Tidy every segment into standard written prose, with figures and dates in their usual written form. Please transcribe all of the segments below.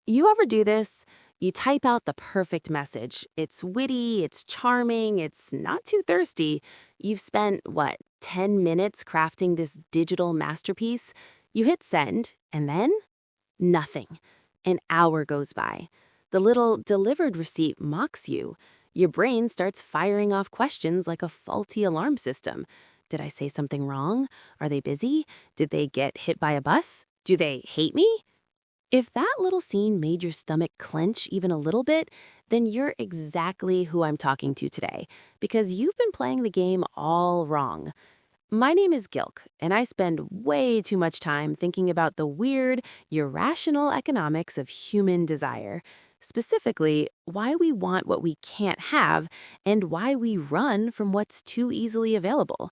You ever do this? You type out the perfect message. It's witty, it's charming, it's not too thirsty. You've spent, 10 minutes crafting this digital masterpiece? You hit send, and then nothing. An hour goes by. The little delivered receipt mocks you. Your brain starts firing off questions like a faulty alarm system. Did I say something wrong? Are they busy? Did they get hit by a bus? Do they hate me? If that little scene made your stomach clench even a little bit, then you're exactly who I'm talking to today, because you've been playing the game all wrong. My name is Gilk, and I spend way too much time thinking about the weird, irrational economics of human desire. Specifically, why we want what we can't have and why we run from what's too easily available.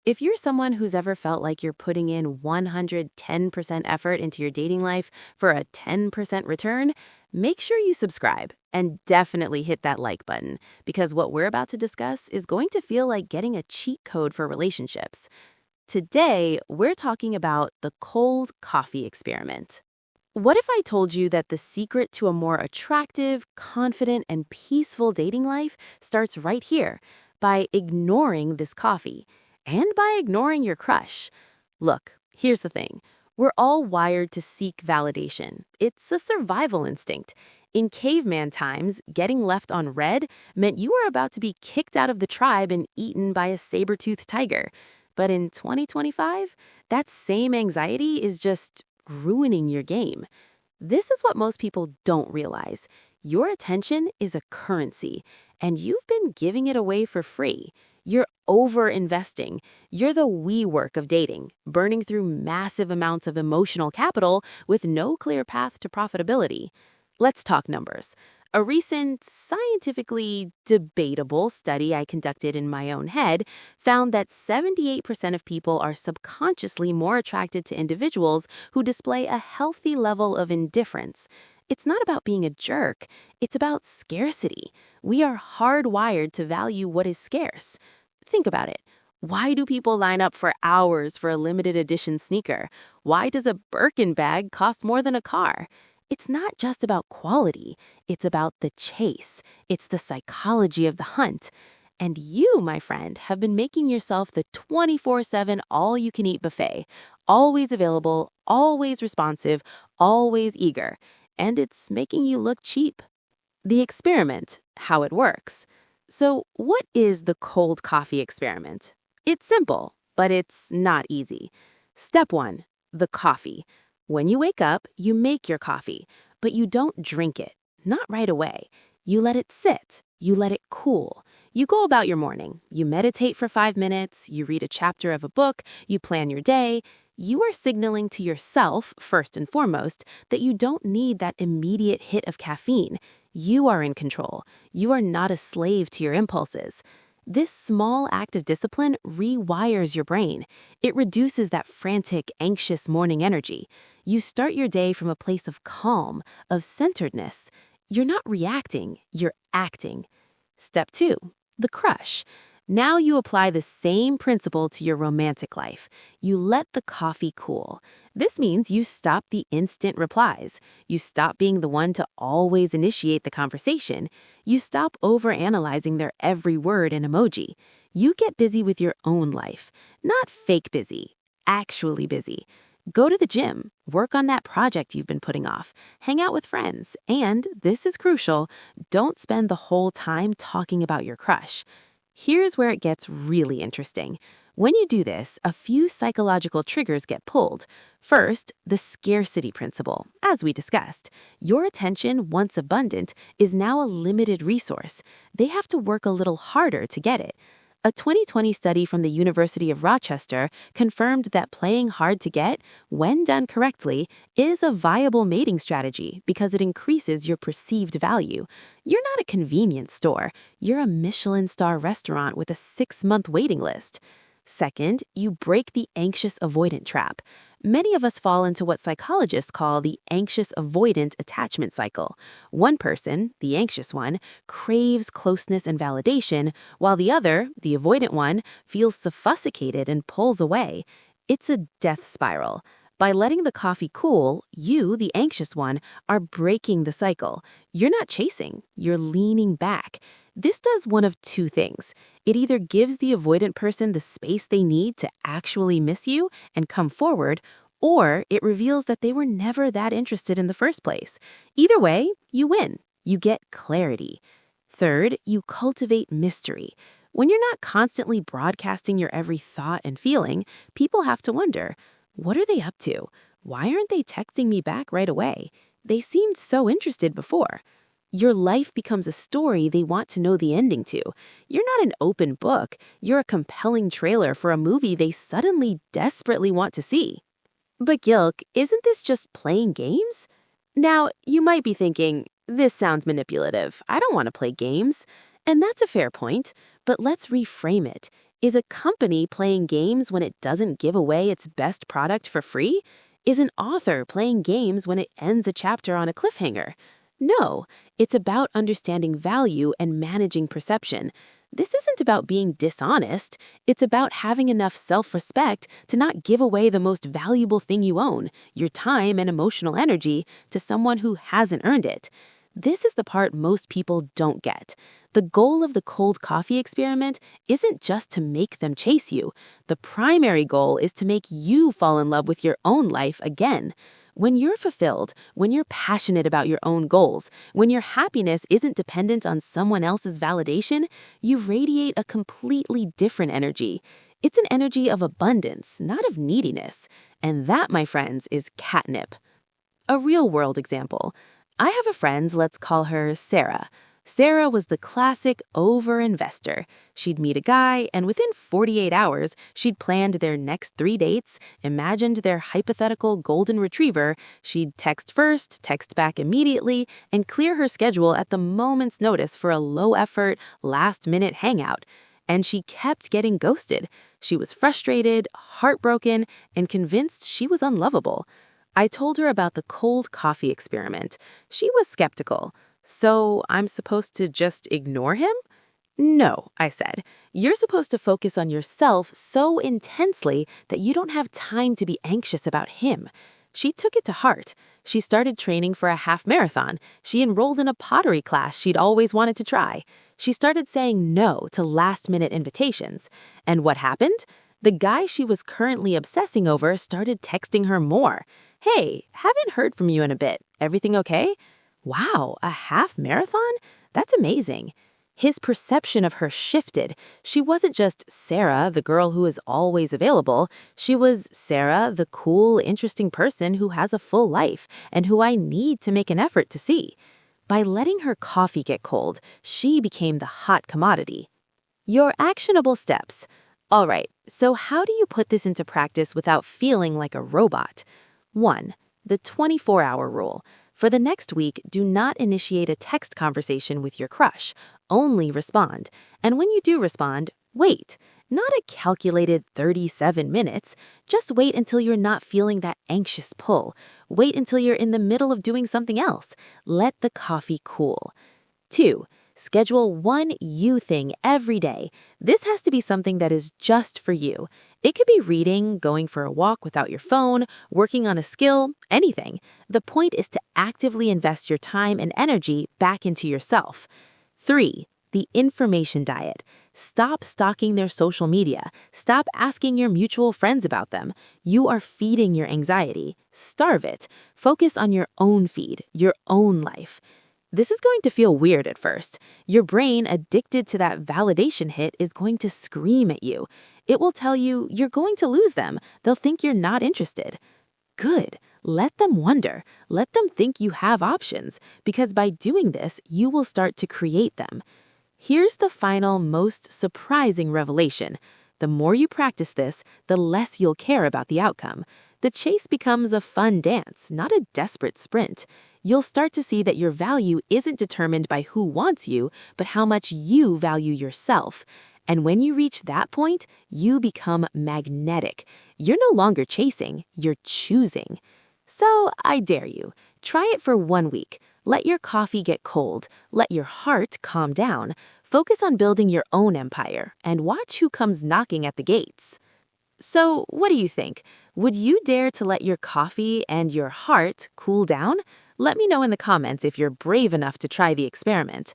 If you're someone who's ever felt like you're putting in 110% effort into your dating life for a 10% return, make sure you subscribe and definitely hit that like button, because what we're about to discuss is going to feel like getting a cheat code for relationships. Today, we're talking about the cold coffee experiment. What if I told you that the secret to a more attractive, confident, and peaceful dating life starts right here, by ignoring this coffee, and by ignoring your crush? Look, here's the thing. We're all wired to seek validation. It's a survival instinct. In caveman times, getting left on red meant you were about to be kicked out of the tribe and eaten by a saber-toothed tiger. But in 2025, that same anxiety is just ruining your game. This is what most people don't realize. Your attention is a currency, and you've been giving it away for free. You're over-investing. You're the WeWork of dating, burning through massive amounts of emotional capital with no clear path to profitability. Let's talk numbers. A recent, scientifically debatable study I conducted in my own head found that 78% of people are subconsciously more attracted to individuals who display a healthy level of indifference. It's not about being a jerk, it's about scarcity. We are hardwired to value what is scarce. Think about it. Why do people line up for hours for a limited edition sneaker? Why does a Birkin bag cost more than a car? It's not just about quality, it's about the chase. It's the psychology of the hunt. And you, my friend, have been making yourself the 24/7 all-you-can-eat buffet. Always available, always responsive, always eager. And it's making you look cheap. The experiment, how it works. So, what is the cold coffee experiment? It's simple, but it's not easy. Step 1, the coffee. When you wake up, you make your coffee, but you don't drink it. Not right away. You let it sit. You let it cool. You go about your morning. You meditate for 5 minutes. You read a chapter of a book. You plan your day. You are signaling to yourself, first and foremost, that you don't need that immediate hit of caffeine. You are in control. You are not a slave to your impulses. This small act of discipline rewires your brain. It reduces that frantic, anxious morning energy. You start your day from a place of calm, of centeredness. You're not reacting, you're acting. Step 2, the crush. Now you apply the same principle to your romantic life. You let the coffee cool. This means you stop the instant replies. You stop being the one to always initiate the conversation. You stop overanalyzing their every word and emoji. You get busy with your own life. Not fake busy, actually busy. Go to the gym, work on that project you've been putting off, hang out with friends, and, this is crucial, don't spend the whole time talking about your crush. Here's where it gets really interesting. When you do this, a few psychological triggers get pulled. First, the scarcity principle. As we discussed, your attention, once abundant, is now a limited resource. They have to work a little harder to get it. A 2020 study from the University of Rochester confirmed that playing hard to get, when done correctly, is a viable mating strategy because it increases your perceived value. You're not a convenience store. You're a Michelin star restaurant with a 6-month waiting list. Second, you break the anxious avoidant trap. Many of us fall into what psychologists call the anxious avoidant attachment cycle. One person, the anxious one, craves closeness and validation, while the other, the avoidant one, feels suffocated and pulls away. It's a death spiral. By letting the coffee cool, you, the anxious one, are breaking the cycle. You're not chasing, you're leaning back. This does one of two things. It either gives the avoidant person the space they need to actually miss you and come forward, or it reveals that they were never that interested in the first place. Either way, you win. You get clarity. Third, you cultivate mystery. When you're not constantly broadcasting your every thought and feeling, people have to wonder, what are they up to? Why aren't they texting me back right away? They seemed so interested before. Your life becomes a story they want to know the ending to. You're not an open book. You're a compelling trailer for a movie they suddenly desperately want to see. But Gilk, isn't this just playing games? Now, you might be thinking, this sounds manipulative. I don't want to play games. And that's a fair point, but let's reframe it. Is a company playing games when it doesn't give away its best product for free? Is an author playing games when it ends a chapter on a cliffhanger? No, it's about understanding value and managing perception. This isn't about being dishonest. It's about having enough self-respect to not give away the most valuable thing you own, your time and emotional energy, to someone who hasn't earned it. This is the part most people don't get. The goal of the cold coffee experiment isn't just to make them chase you. The primary goal is to make you fall in love with your own life again. When you're fulfilled, when you're passionate about your own goals, when your happiness isn't dependent on someone else's validation, you radiate a completely different energy. It's an energy of abundance, not of neediness. And that, my friends, is catnip. A real-world example. I have a friend, let's call her Sarah. Sarah was the classic over-investor. She'd meet a guy, and within 48 hours, she'd planned their next 3 dates, imagined their hypothetical golden retriever, she'd text first, text back immediately, and clear her schedule at the moment's notice for a low-effort, last-minute hangout. And she kept getting ghosted. She was frustrated, heartbroken, and convinced she was unlovable. I told her about the cold coffee experiment. She was skeptical. So I'm supposed to just ignore him? No, I said. You're supposed to focus on yourself so intensely that you don't have time to be anxious about him. She took it to heart. She started training for a half marathon. She enrolled in a pottery class she'd always wanted to try. She started saying no to last-minute invitations. And what happened? The guy she was currently obsessing over started texting her more. Hey, haven't heard from you in a bit. Everything okay? Wow, a half marathon? That's amazing. His perception of her shifted. She wasn't just Sarah, the girl who is always available. She was Sarah, the cool, interesting person who has a full life and who I need to make an effort to see. By letting her coffee get cold, she became the hot commodity. Your actionable steps. All right, so how do you put this into practice without feeling like a robot? 1. The 24-hour rule. For the next week, do not initiate a text conversation with your crush. Only respond. And when you do respond, wait. Not a calculated 37 minutes. Just wait until you're not feeling that anxious pull. Wait until you're in the middle of doing something else. Let the coffee cool. 2. Schedule one you thing every day. This has to be something that is just for you. It could be reading, going for a walk without your phone, working on a skill, anything. The point is to actively invest your time and energy back into yourself. 3. The information diet. Stop stalking their social media. Stop asking your mutual friends about them. You are feeding your anxiety. Starve it. Focus on your own feed, your own life. This is going to feel weird at first. Your brain, addicted to that validation hit, is going to scream at you. It will tell you you're going to lose them. They'll think you're not interested. Good. Let them wonder. Let them think you have options, because by doing this, you will start to create them. Here's the final, most surprising revelation. The more you practice this, the less you'll care about the outcome. The chase becomes a fun dance, not a desperate sprint. You'll start to see that your value isn't determined by who wants you, but how much you value yourself. And when you reach that point, you become magnetic. You're no longer chasing, you're choosing. So I dare you, try it for 1 week. Let your coffee get cold. Let your heart calm down. Focus on building your own empire and watch who comes knocking at the gates. So, what do you think? Would you dare to let your coffee and your heart cool down? Let me know in the comments if you're brave enough to try the experiment.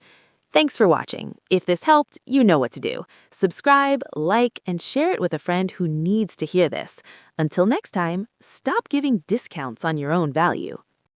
Thanks for watching. If this helped, you know what to do. Subscribe, like, and share it with a friend who needs to hear this. Until next time, stop giving discounts on your own value.